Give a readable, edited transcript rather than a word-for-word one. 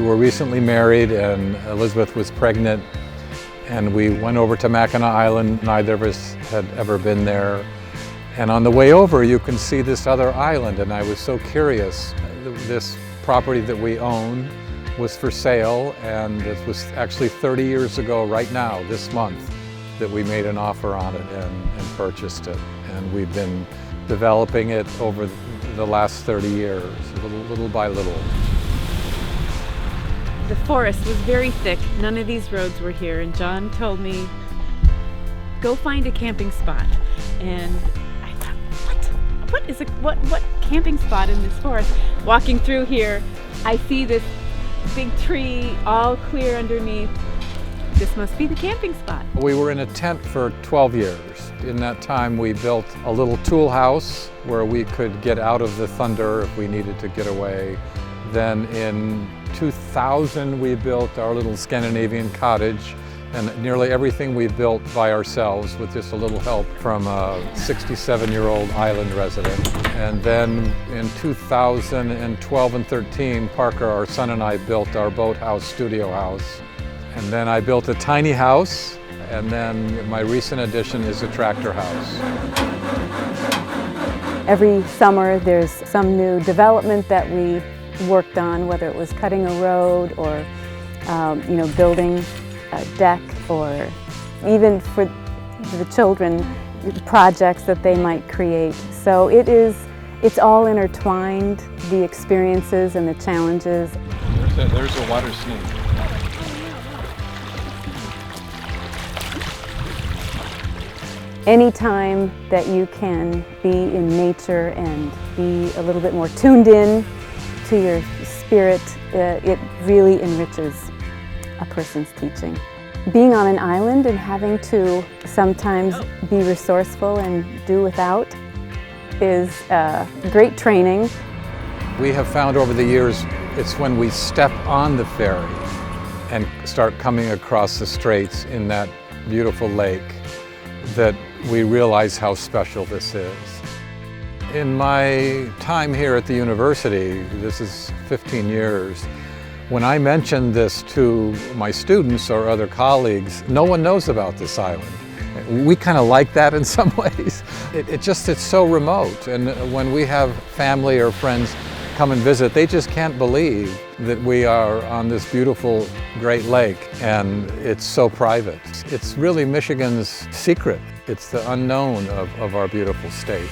were recently married and Elizabeth was pregnant, and we went over to Mackinac Island. Neither of us had ever been there. And on the way over, you can see this other island, and I was so curious. This property that we own was for sale, and it was actually 30 years ago right now, this month, that we made an offer on it and purchased it. And we've been developing it over the last 30 years, little by little. The forest was very thick. None of these roads were here, and John told me, go find a camping spot. And I thought, what camping spot in this forest? Walking through here, I see this big tree all clear underneath. This must be the camping spot. We were in a tent for 12 years. In that time, we built a little tool house where we could get out of the thunder if we needed to get away. Then in 2000, we built our little Scandinavian cottage, and nearly everything we built by ourselves with just a little help from a 67-year-old island resident. And then in 2012 and 13, Parker, our son, and I built our boathouse studio house. And then I built a tiny house, and then my recent addition is a tractor house. Every summer there's some new development that we worked on, whether it was cutting a road or building a deck, or even for the children, projects that they might create. So it's all intertwined, the experiences and the challenges. There's a water snake. Anytime that you can be in nature and be a little bit more tuned in to your spirit, it really enriches a person's teaching. Being on an island and having to sometimes be resourceful and do without is great training. We have found over the years, it's when we step on the ferry and start coming across the straits in that beautiful lake that we realize how special this is. In my time here at the university, this is 15 years, when I mention this to my students or other colleagues, no one knows about this island. We kind of like that in some ways. It's so remote, and when we have family or friends come and visit, they just can't believe that we are on this beautiful Great Lake, and it's so private. It's really Michigan's secret. It's the unknown of our beautiful state.